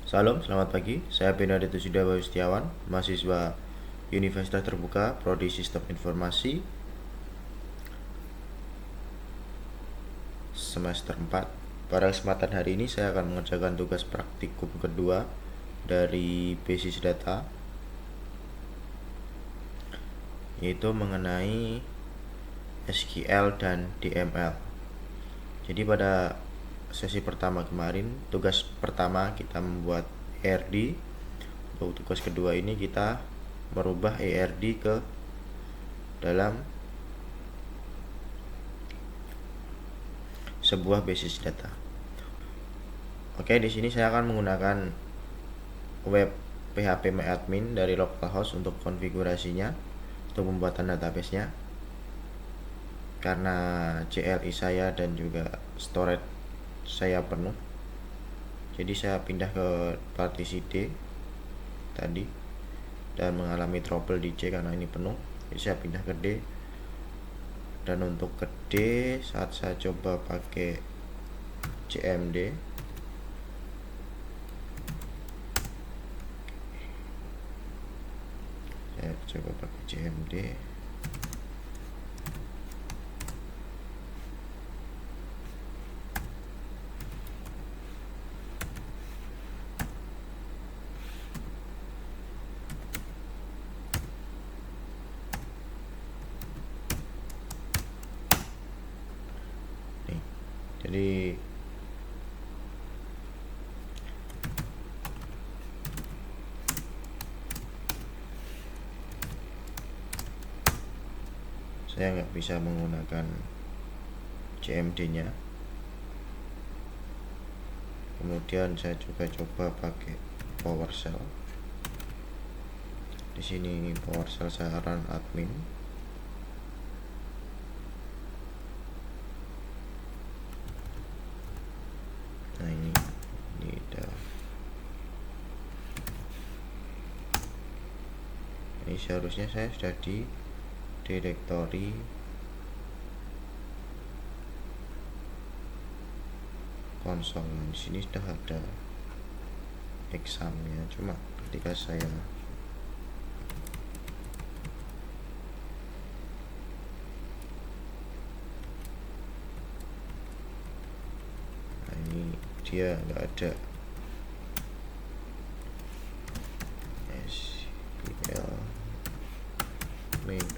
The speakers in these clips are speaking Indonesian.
Salam, selamat pagi. Saya Benedetto Sudhabayu Setiawan, mahasiswa Universitas Terbuka, Prodi Sistem Informasi, semester 4. Pada kesempatan hari ini saya akan mengerjakan tugas praktikum kedua dari basis data, yaitu mengenai SQL dan DML. Jadi pada sesi pertama kemarin, tugas pertama kita membuat ERD. Untuk tugas kedua ini kita merubah ERD ke dalam sebuah basis data. Oke, di sini saya akan menggunakan web phpMyAdmin dari localhost untuk konfigurasinya, untuk pembuatan database-nya. Karena CLI saya dan juga storage saya penuh, jadi saya pindah ke partisi D tadi dan mengalami trouble di C karena ini penuh. Jadi saya pindah ke D, dan untuk ke D saat saya coba pakai CMD, saya coba pakai CMD. Nih, jadi saya nggak bisa menggunakan CMD-nya. Kemudian saya juga coba pakai PowerShell. Di sini PowerShell saya run admin. Nah ini udah. Ini seharusnya saya sudah di direktori konsol. Di sini sudah ada examnya, cuma ketika saya ini dia nggak ada SQL main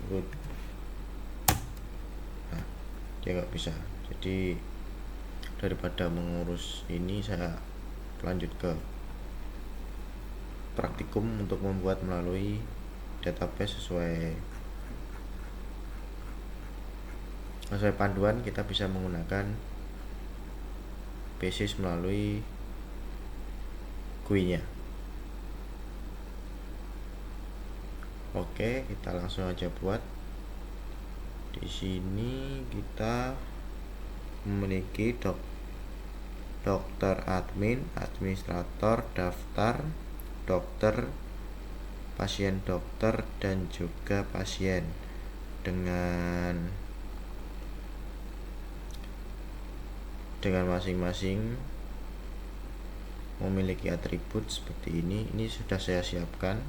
root. Nah, dia nggak bisa. Jadi daripada mengurus ini, saya lanjut ke praktikum untuk membuat melalui database sesuai panduan. Kita bisa menggunakan basis melalui GUI-nya. Oke, kita langsung aja buat. Di sini kita memiliki dokter admin, administrator, daftar, dokter, pasien dokter, dan juga pasien dengan masing-masing memiliki atribut seperti ini. Ini sudah saya siapkan.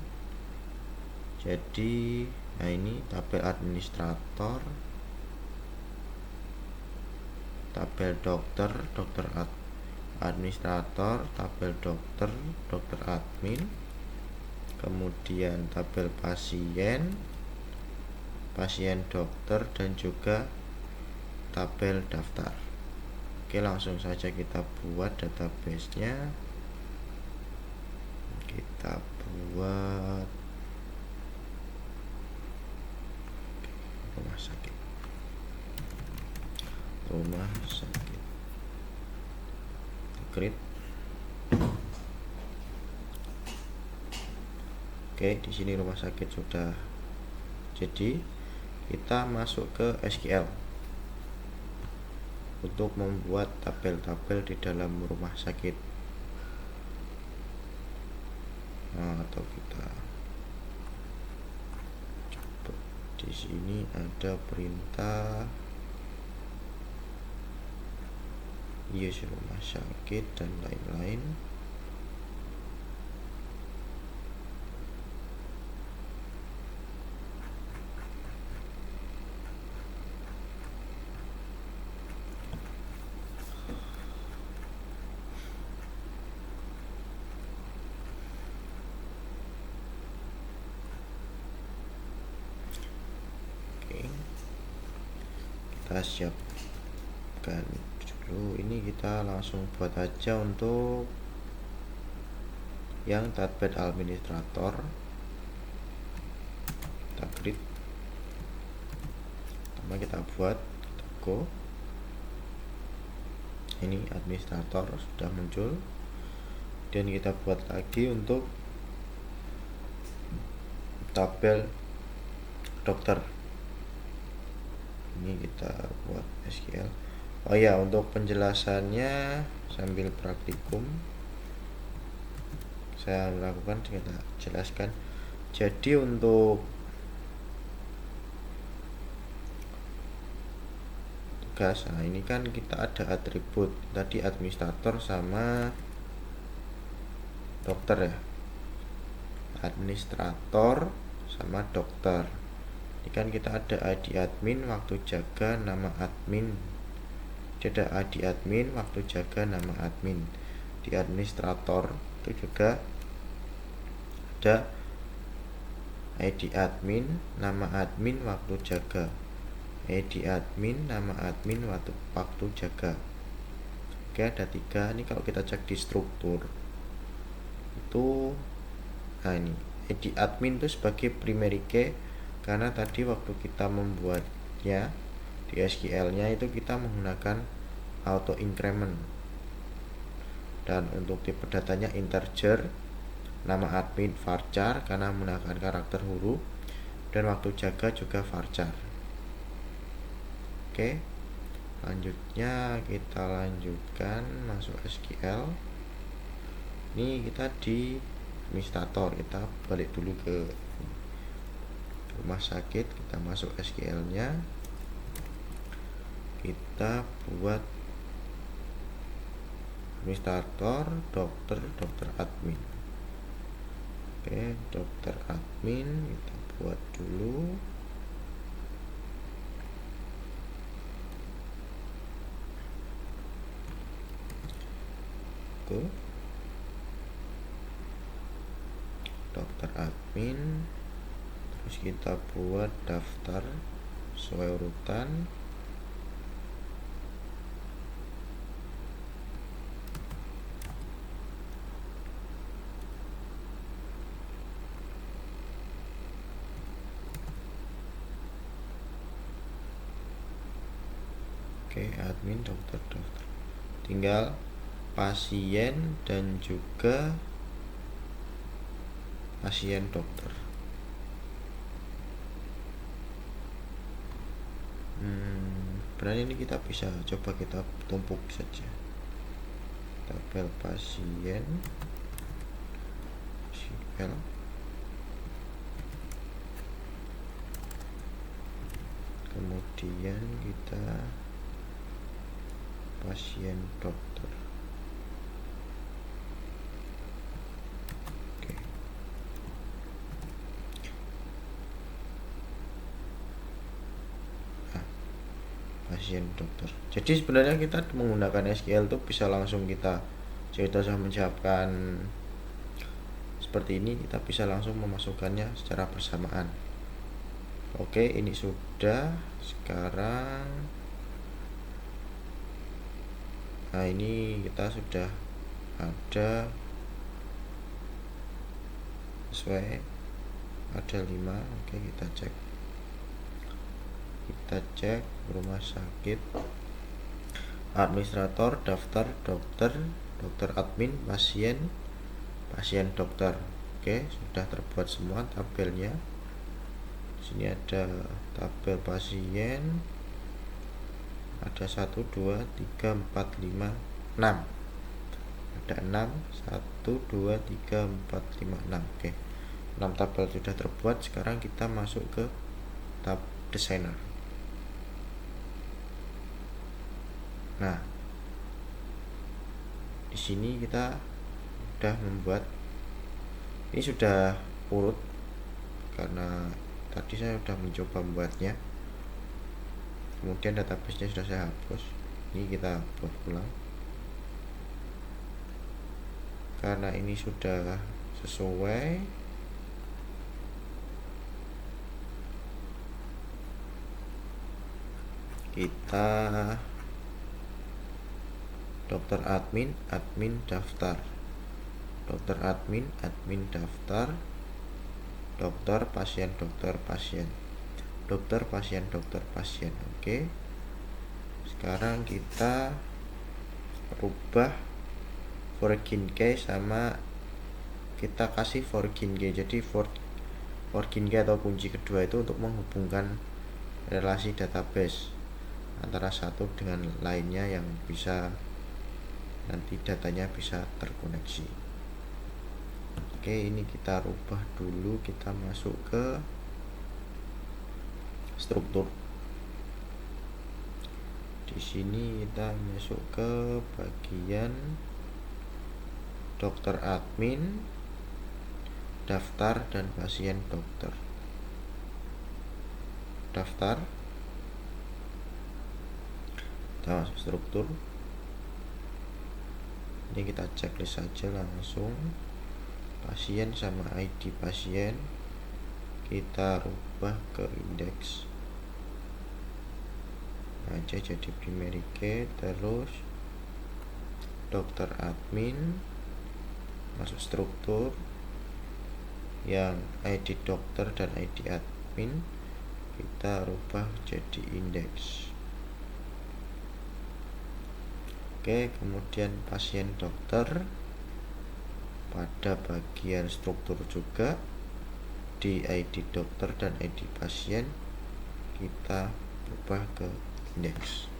Jadi nah ini tabel administrator, tabel dokter, administrator, tabel dokter, dokter admin, kemudian tabel pasien, pasien dokter, dan juga tabel daftar. Oke, langsung saja kita buat database-nya. Kita buat rumah sakit create. Oke, di sini rumah sakit sudah jadi. Kita masuk ke SQL untuk membuat tabel-tabel di dalam rumah sakit. Nah, atau kita coba di sini ada perintah use rumah sakit dan lain-lain. Kita siapkan dulu, ini kita langsung buat aja untuk yang tablet administrator. Kita create, pertama kita buat, kita go, ini administrator sudah muncul, dan kita buat lagi untuk tabel dokter. Ini kita buat SQL. Oh ya, untuk penjelasannya sambil praktikum saya melakukan, kita jelaskan. Jadi untuk tugas, nah ini kan kita ada atribut tadi administrator sama dokter ya, administrator sama dokter. Ini kan kita ada ID admin, waktu jaga, nama admin. Ada ID admin, waktu jaga, nama admin. Di administrator itu juga ada ID admin, nama admin, waktu jaga. ID admin, nama admin, waktu jaga. Oke, ada 3. Ini kalau kita cek di struktur itu, nah ini ID admin itu sebagai primary key, karena tadi waktu kita membuatnya di SQL nya itu kita menggunakan auto increment, dan untuk tipe datanya integer, nama admin varchar karena menggunakan karakter huruf, dan waktu jaga juga varchar. Oke, lanjutnya kita lanjutkan masuk SQL. Ini kita di administrator, kita balik dulu ke rumah sakit, kita masuk SQL nya, kita buat administrator, dokter admin. Oke, dokter admin kita buat dulu. Oke, dokter admin, terus kita buat daftar sesuai urutan. Oke, admin, dokter, tinggal pasien dan juga pasien dokter. Berarti ini kita bisa coba kita tumpuk saja. Tabel pasien, kemudian kita pasien dokter. Oke. Pasien dokter. Jadi sebenarnya kita menggunakan SQL itu bisa langsung kita sudah menyiapkan seperti ini, kita bisa langsung memasukkannya secara bersamaan. Oke, ini sudah. Sekarang nah ini kita sudah ada sesuai, ada 5. Oke, kita cek rumah sakit, administrator, daftar, dokter admin, pasien dokter. Oke, sudah terbuat semua tabelnya. Di sini ada tabel pasien, ada 1, 2, 3, 4, 5, 6. Ada 6, 1, 2, 3, 4, 5, 6. Oke, 6 tabel sudah terbuat. Sekarang kita masuk ke tab designer. Nah, di sini kita sudah membuat, ini sudah urut karena tadi saya sudah mencoba membuatnya, kemudian database-nya sudah saya hapus. Ini kita buat ulang karena ini sudah sesuai. Kita dokter admin, admin daftar, dokter admin, admin daftar, dokter pasien, dokter pasien, dokter pasien, dokter pasien. Oke, sekarang kita rubah foreign key sama kita kasih foreign key. Jadi foreign key atau kunci kedua itu untuk menghubungkan relasi database antara satu dengan lainnya yang bisa nanti datanya bisa terkoneksi. Oke, ini kita rubah dulu, kita masuk ke struktur. Di sini kita masuk ke bagian dokter admin, daftar dan pasien dokter. Daftar, kita masuk struktur. Ini kita checklist saja langsung. Pasien sama ID pasien kita rubah ke indeks aja jadi primary key. Terus dokter admin masuk struktur, yang ID dokter dan ID admin kita rubah jadi indeks. Oke, kemudian pasien dokter pada bagian struktur juga di ID dokter dan ID pasien kita ubah ke indeks.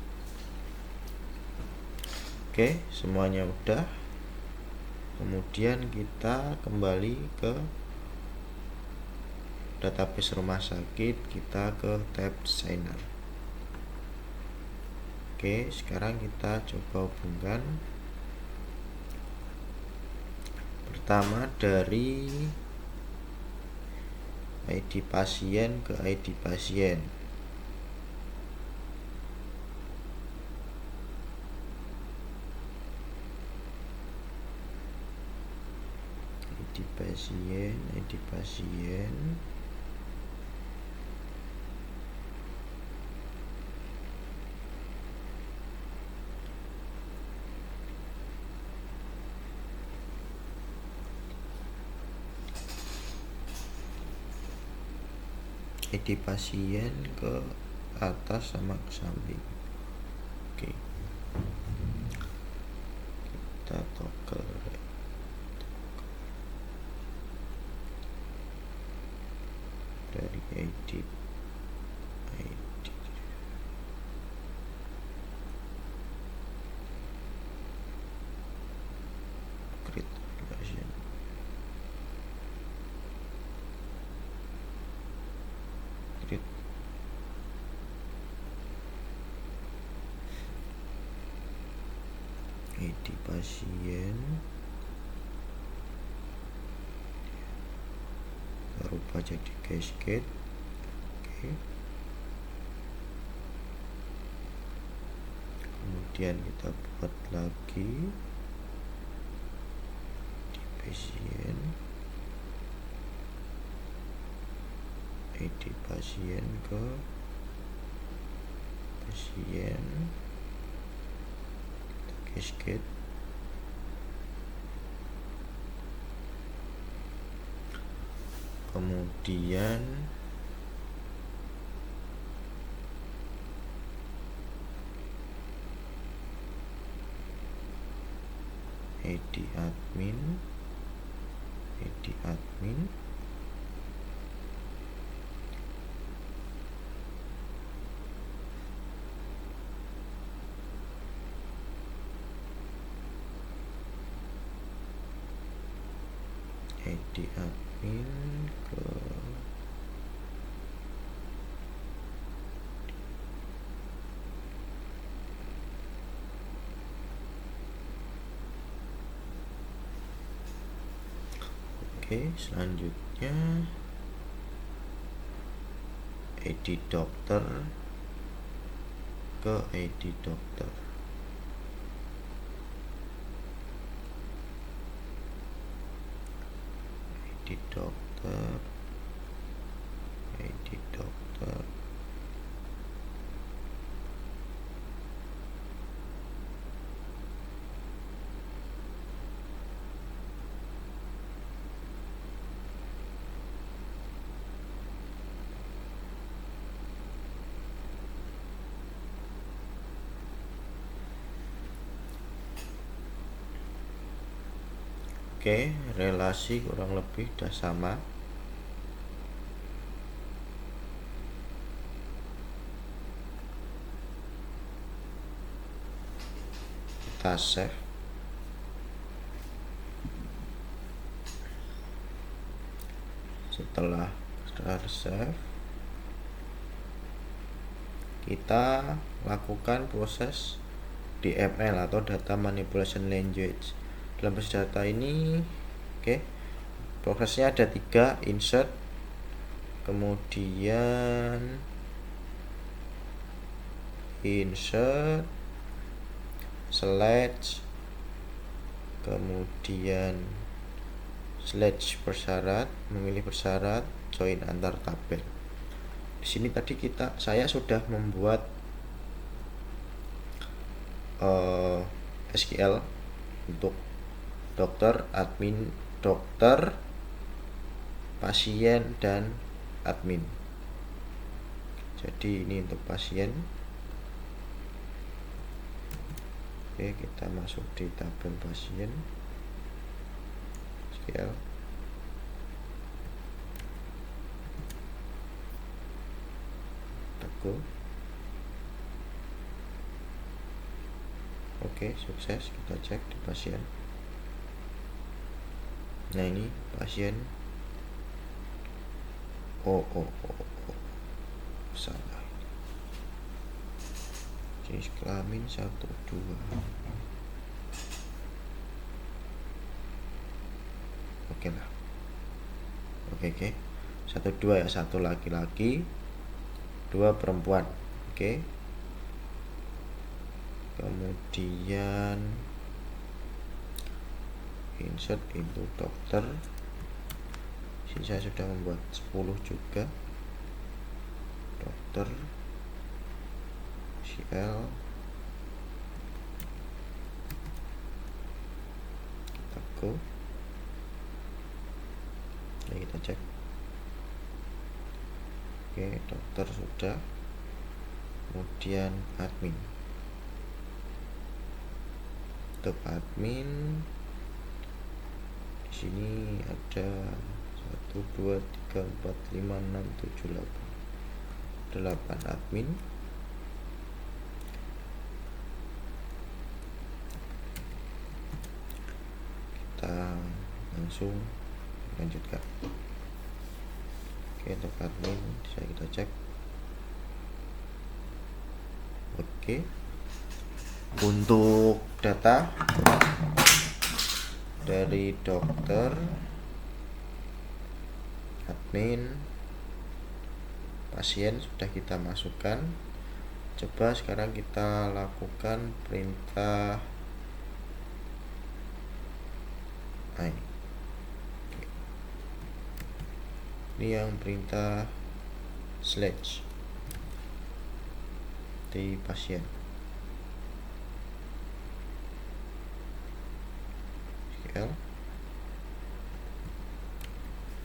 Oke, semuanya udah. Kemudian kita kembali ke database rumah sakit, kita ke tab designer. Oke, sekarang kita coba hubungkan pertama dari ID pasien ke ID pasien. ID pasien, ID pasien. ID pasien ke atas sama ke samping. Oke, kita toggle dari ID create pasien. ID pasien kita rubah jadi cascade. Oke, kemudian kita buat lagi di pasien, ID pasien ke pasien, cascade. Kemudian ID admin, ID admin, ID admin ke Oke, selanjutnya ID dokter ke ID dokter. ID dokter, ID dokter. Oke, relasi kurang lebih udah sama. Kita save. Setelah save, kita lakukan proses DML atau Data Manipulation Language. Dalam proses data ini, prosesnya ada 3: insert, kemudian slash, kemudian slash persyarat, memilih persyarat, join antar tabel. Di sini tadi saya sudah membuat SQL untuk dokter, admin, dokter, pasien, dan admin. Jadi ini untuk pasien. Oke, kita masuk di tabel pasien, SQL. Teguh. Oke, sukses. Kita cek di pasien. Nah, ini pasien. Oh, salah. Jenis kelamin 1, 2. Oke lah. Oke. 1, 2 ya, 1 laki-laki, 2 perempuan. Oke. Kemudian insert into dokter. Sini saya sudah membuat 10 juga. Dokter, CL, kita go. Nah, kita cek. Oke, dokter sudah. Kemudian admin. Untuk admin di sini ada 1, 2, 3, 4, 5, 6, 7, 8 admin. Kita langsung lanjutkan. Oke, untuk admin bisa kita cek. Oke, untuk data dari dokter, admin, pasien sudah kita masukkan. Coba sekarang kita lakukan perintah ini yang perintah slash di pasien.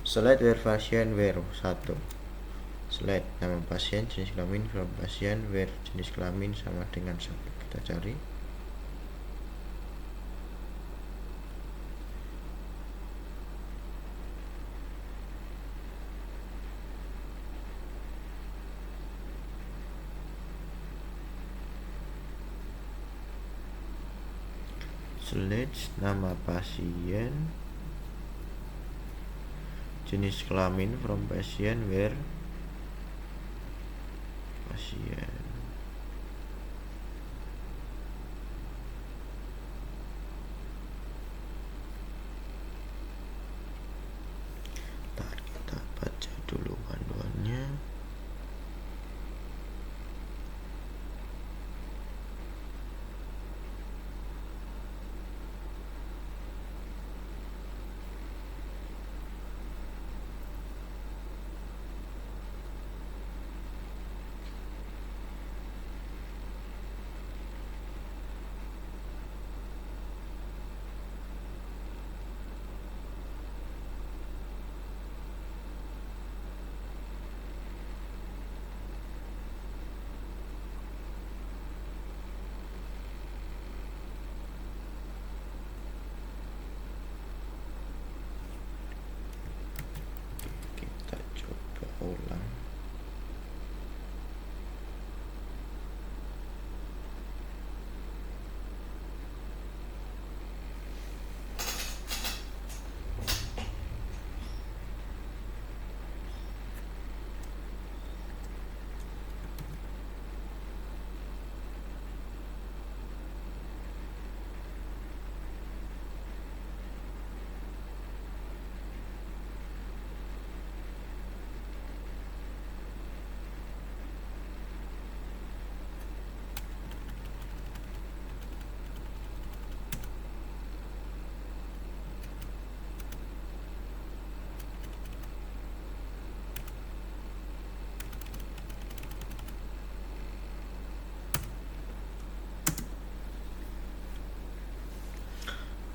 Select where pasien, where 1. Select nama pasien, jenis kelamin, from pasien, where jenis kelamin sama dengan 1. Kita cari. Select nama pasien, jenis kelamin, from pasien, where pasien.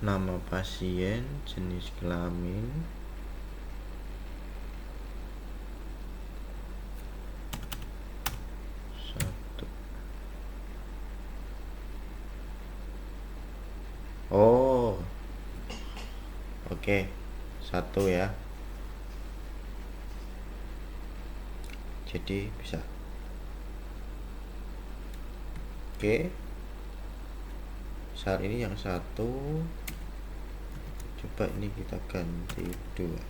nama pasien, jenis kelamin, satu. Oh, oke, satu ya. Jadi bisa. Oke, saat ini yang satu, coba ini kita ganti dua.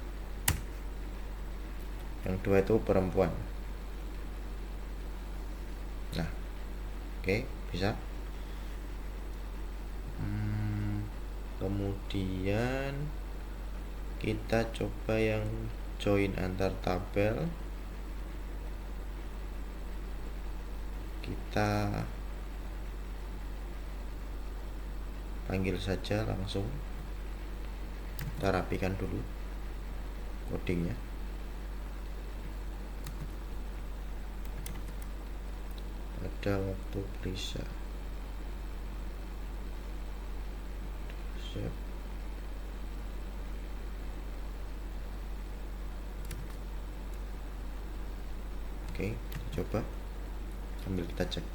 Yang dua itu perempuan. Nah, oke, bisa. Kemudian kita coba yang join antar tabel. Kita panggil saja langsung. Kita rapikan dulu codingnya. Pada waktu periksa. Siap. Oke, kita coba sambil kita cek.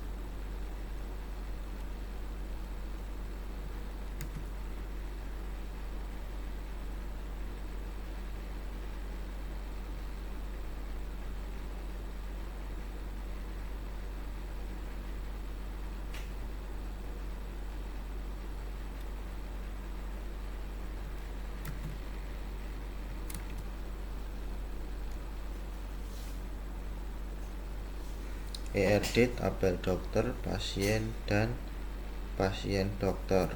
ERD tabel dokter, pasien, dan pasien dokter.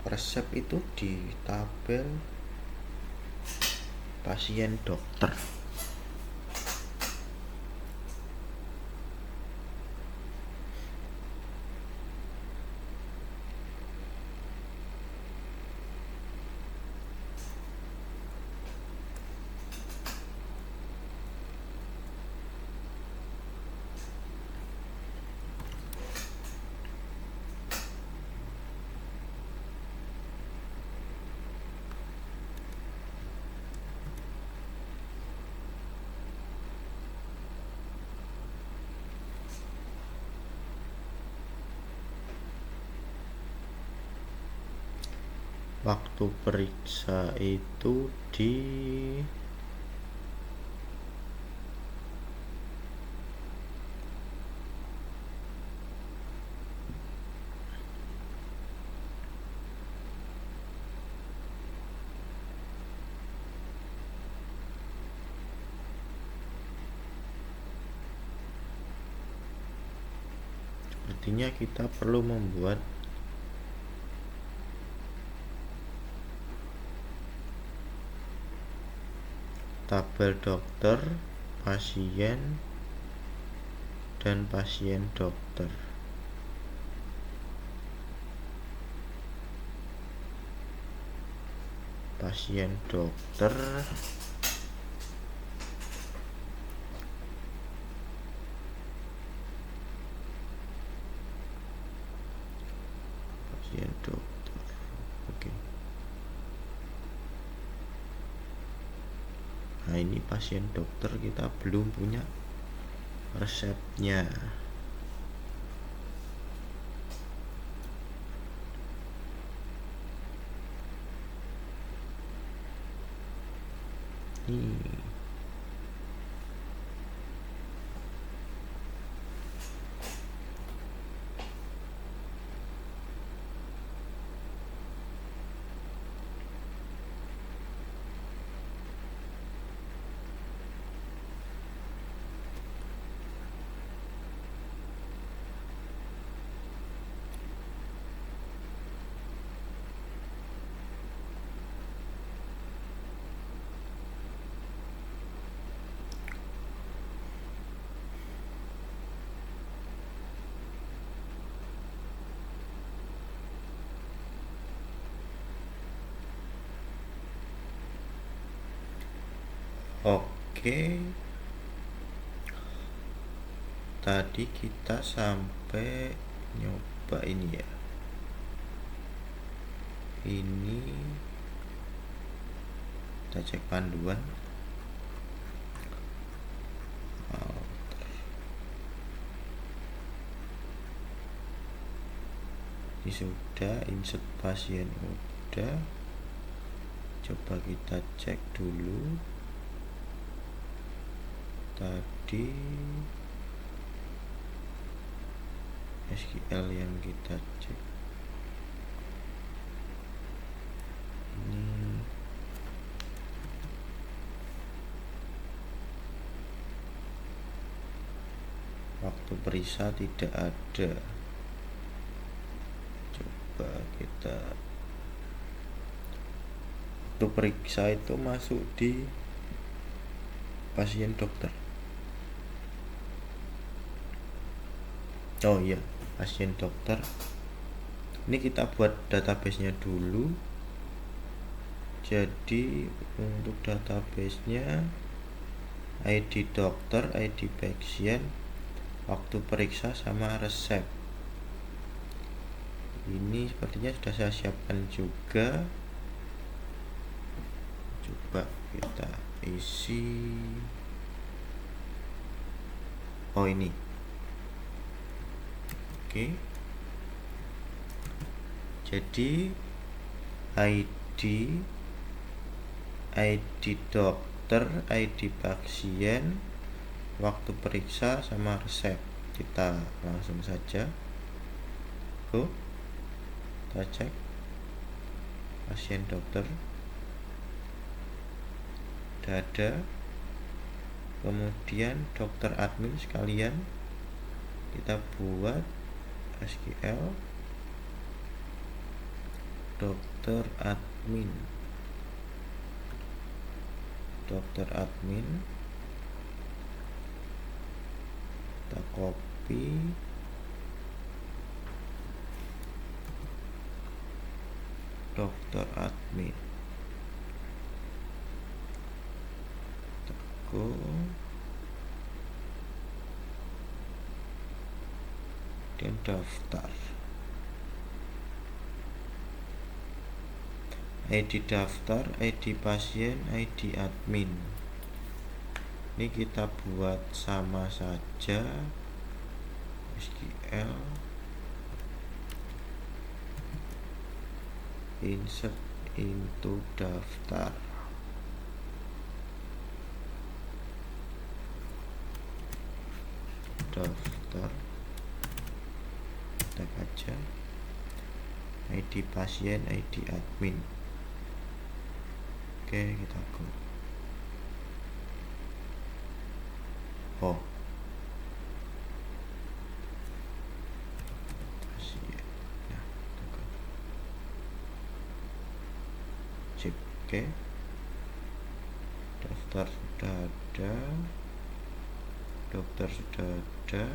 Resep itu di tabel pasien dokter. Waktu periksa itu di sepertinya kita perlu membuat tabel dokter, pasien, dan pasien dokter. Pasien dokter, pasien dokter. Oke. Nah, ini pasien dokter kita belum punya resepnya. Nih. Oke, tadi kita sampai nyoba ini ya. Ini kita cek panduan. Ini sudah, insert pasien udah. Coba kita cek dulu. Tadi SQL yang kita cek ini waktu periksa tidak ada. Coba kita waktu periksa itu masuk di pasien dokter. Oh iya, pasien dokter. Ini kita buat databasenya dulu. Jadi untuk databasenya ID dokter, ID pasien, waktu periksa sama resep. Ini sepertinya sudah saya siapkan juga. Coba kita isi. Oh ini. Oke. Jadi ID dokter, ID pasien, waktu periksa sama resep. Kita langsung saja kita cek pasien dokter udah ada. Kemudian dokter admin sekalian kita buat SQL dokter admin kita copy dokter admin dan daftar ID daftar, ID pasien, ID admin. Ini kita buat sama saja SQL insert into daftar. Kita baca ID pasien, ID admin. Oke, kita go. Oh, pasien. Nah, sip. Oke, daftar sudah ada, dokter sudah ada,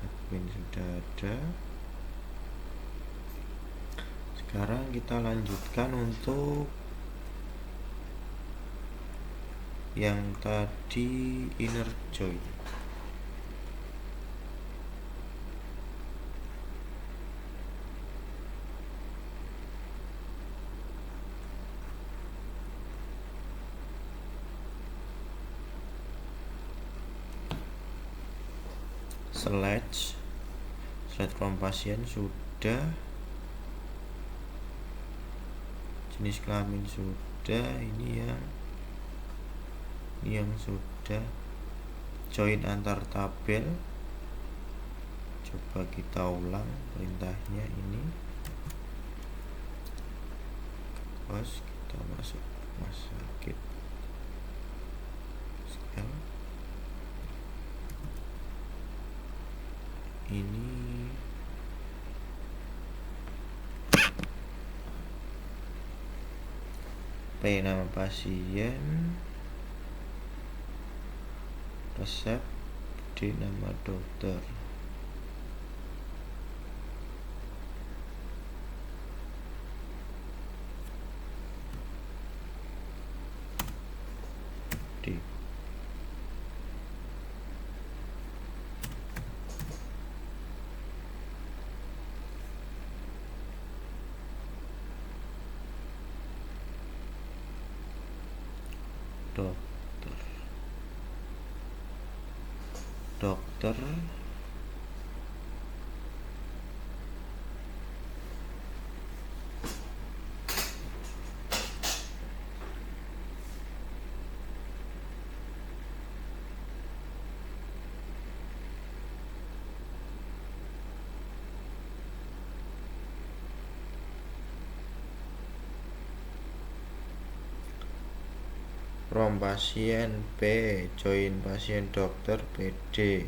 admin sudah ada. Sekarang kita lanjutkan untuk yang tadi inner join. Select from pasien sudah, jenis kelamin sudah, ini yang sudah, join antar tabel. Coba kita ulang perintahnya ini. Terus kita masuk rumah sakit. Ini P nama pasien, resep, D nama dokter. dokter from pasien B join pasien dokter PD.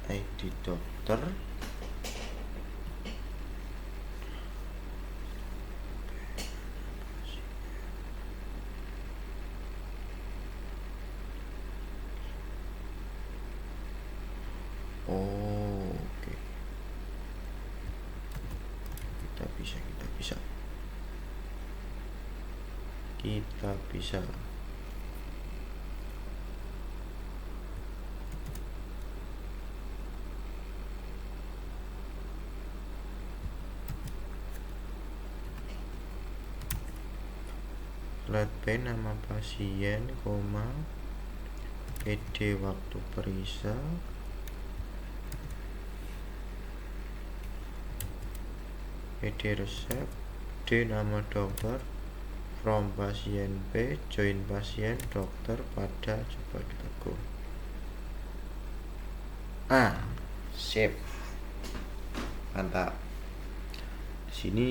ID dokter oke. Kita bisa slide B nama pasien, PD waktu periksa, PD resep, D nama dokter, from pasien B join pasien dokter pada, coba kita go. Sip, mantap. Di sini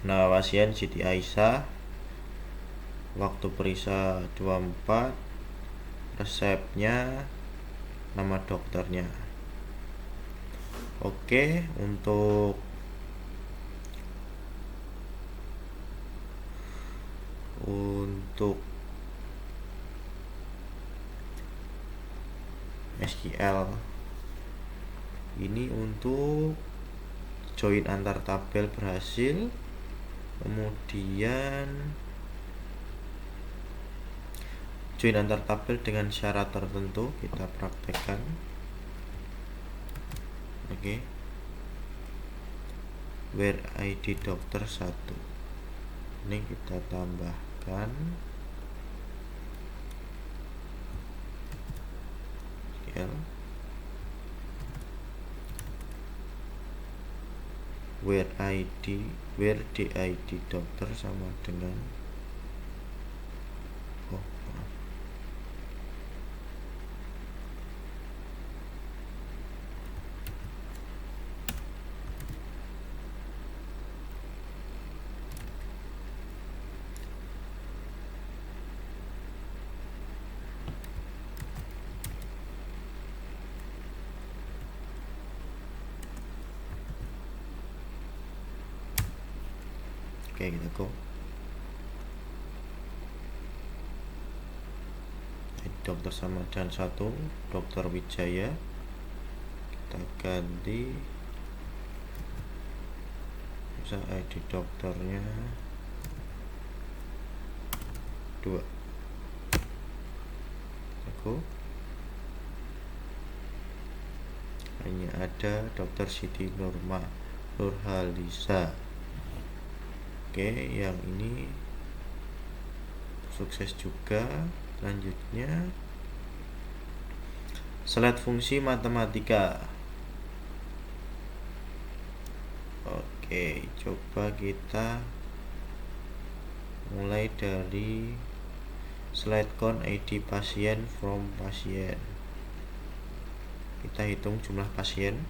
nama pasien Siti Aisyah, waktu periksa 24, resepnya, nama dokternya. Oke, untuk SQL ini untuk join antar tabel berhasil, kemudian join antar tabel dengan syarat tertentu kita praktekkan. Oke. Where ID dokter 1 ini kita tambahkan where the ID dokter sama dengan Oke, kita go. Dokter sama dan 1, Dokter Wijaya. Kita ganti bisa ID dokternya 2. Kita go. Hanya ada Dokter Siti Nurhalisa. Oke, yang ini sukses juga. Selanjutnya slide fungsi matematika. Oke, coba kita mulai dari slide count ID pasien from pasien. Kita hitung jumlah pasien.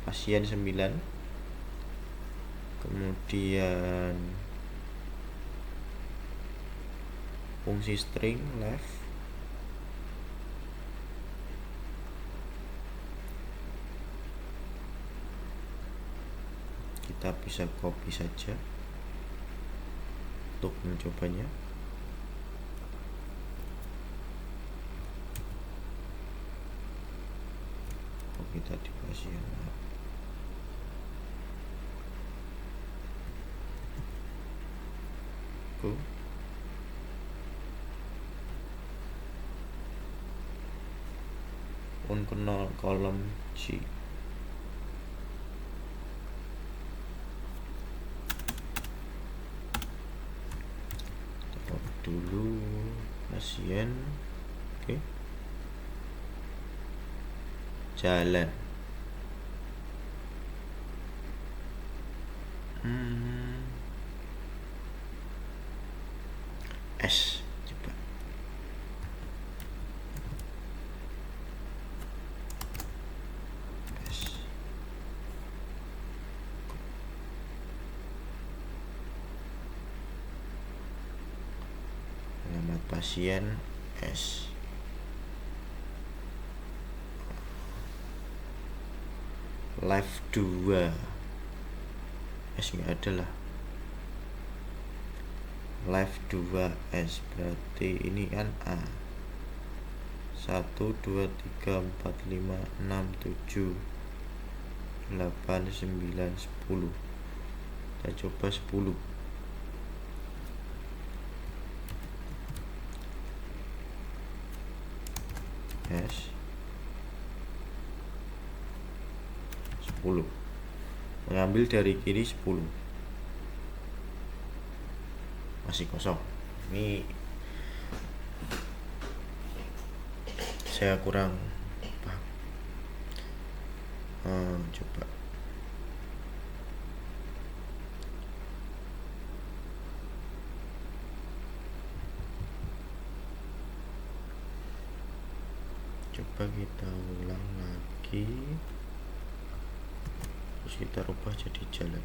Pasien 9, kemudian fungsi string left, kita bisa copy saja untuk mencobanya. Copy tadi pasien. Go. Kenal kolom C. Taruh dulu pasien. Oke. Jalan. S. Coba. S. Alamat pasien S. Live 2. S nggak ada lah. Live 2S berarti ini kan A. 1 2 3 4 5 6 7 8 9 10. Kita coba 10. S 10. Mengambil dari kiri 10. Masih kosong. Ini saya kurang paham. Coba kita ulang lagi, terus kita rubah jadi jalan.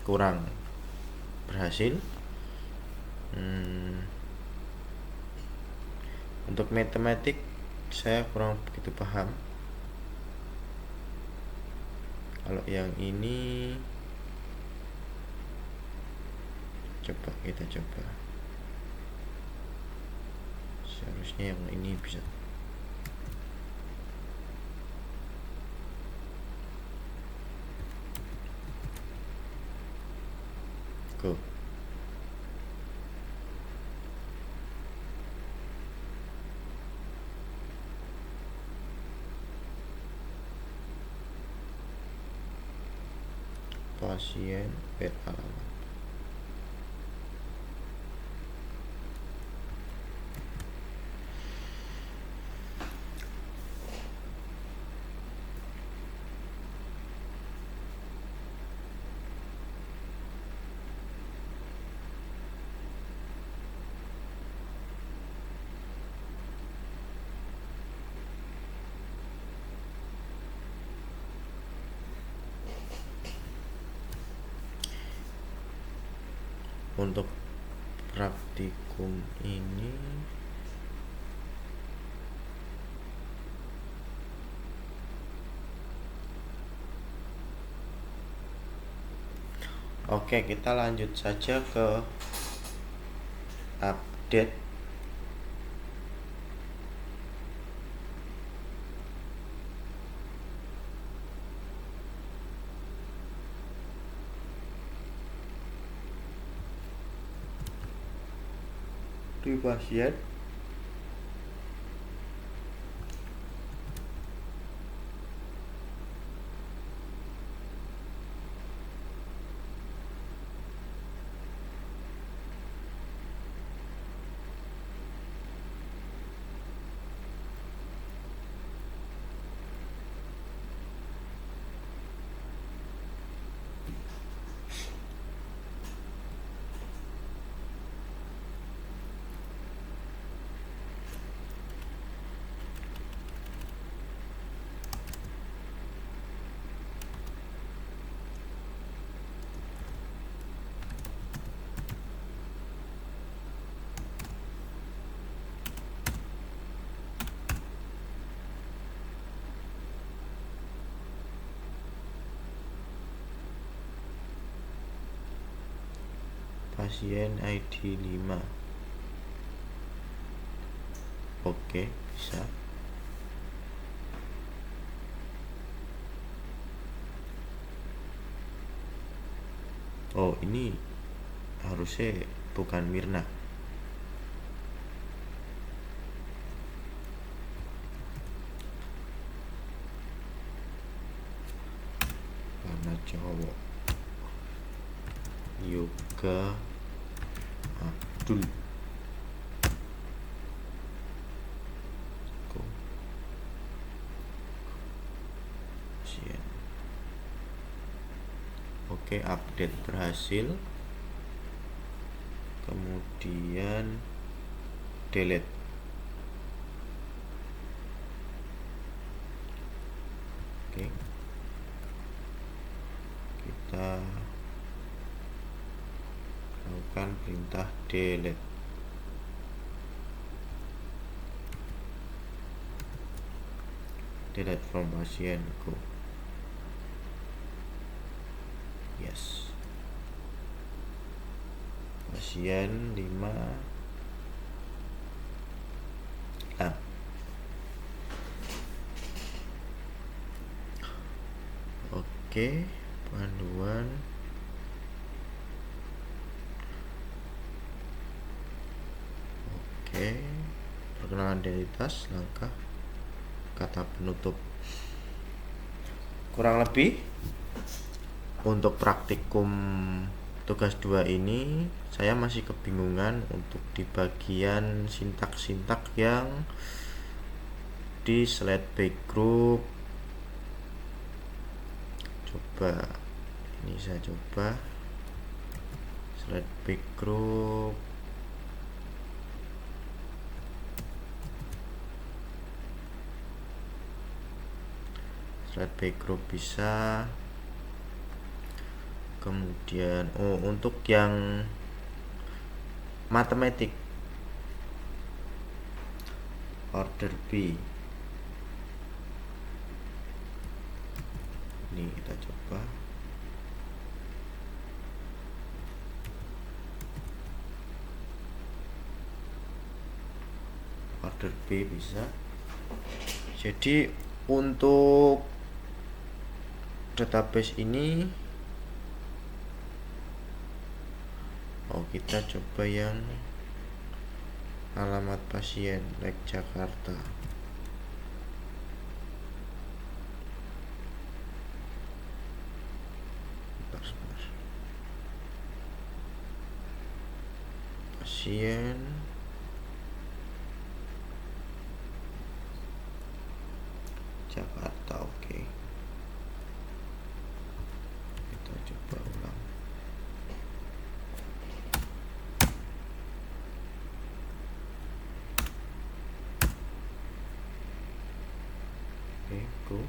Kurang berhasil. Untuk matematik saya kurang begitu paham. Kalau yang ini coba kita coba. Seharusnya yang ini bisa. Go. Pasien beralamat. Untuk praktikum ini oke, kita lanjut saja ke update. Di pasien. pasien ID 5. Oke, bisa. Oh, ini harusnya bukan Mirna. Karena cowok. Yoga Abdul. Pasien. Oke, update berhasil. Kemudian delete. Oke, kita lakukan perintah delete. Delete from pasien. Go. Yes. Pasien 5 hilang. Oke, panduan. Oke, perkenalan identitas, langkah, kata penutup. Kurang lebih untuk praktikum tugas 2 ini saya masih kebingungan untuk di bagian sintak-sintak yang di slide back group. Coba ini saya coba slide back group. Slide back group bisa. Kemudian untuk yang matematik order B ini kita coba. Order B bisa. Jadi untuk database ini kita coba yang alamat pasien Lek Jakarta. Sebentar. Pasien Jakarta. Oke. Kita coba ulang. Go.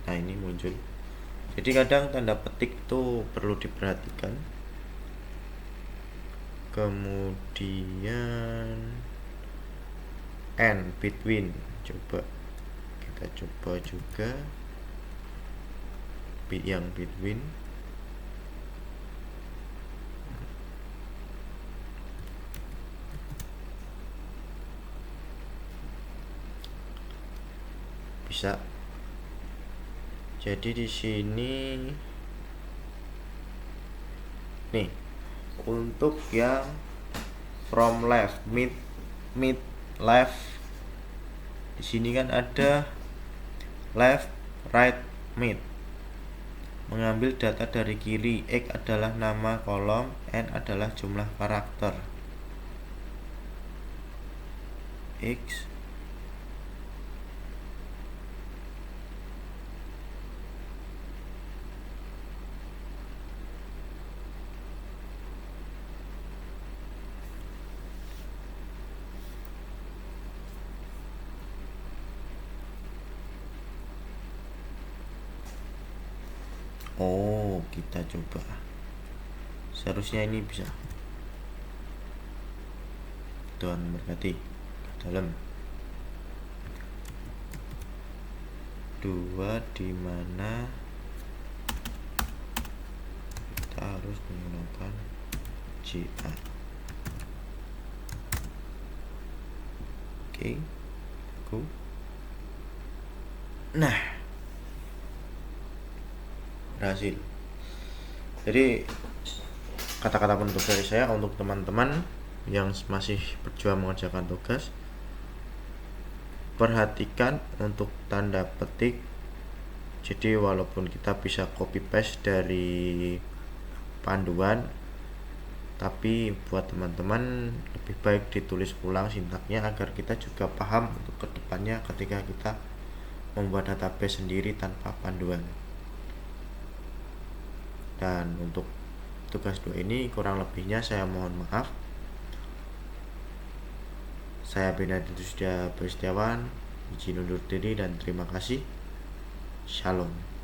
Nah, ini muncul. Jadi kadang tanda petik tuh perlu diperhatikan. Kemudian and between, coba kita coba juga yang between. Bisa. Jadi di sini nih untuk yang from left, mid left. Di sini kan ada left, right, mid. Mengambil data dari kiri, X adalah nama kolom, N adalah jumlah karakter. X kita coba. Seharusnya ini bisa. Tuhan berkati. Ke dalam 2 di mana kita harus menggunakan GA. Oke, go. Nah, berhasil. Jadi kata-kata penutup dari saya untuk teman-teman yang masih berjuang mengerjakan tugas, perhatikan untuk tanda petik. Jadi walaupun kita bisa copy paste dari panduan, tapi buat teman-teman lebih baik ditulis ulang sintaknya agar kita juga paham untuk kedepannya ketika kita membuat database sendiri tanpa panduan. Dan untuk tugas 2 ini kurang lebihnya saya mohon maaf. Saya Benedict Sutiawan, izin undur diri dan terima kasih. Shalom.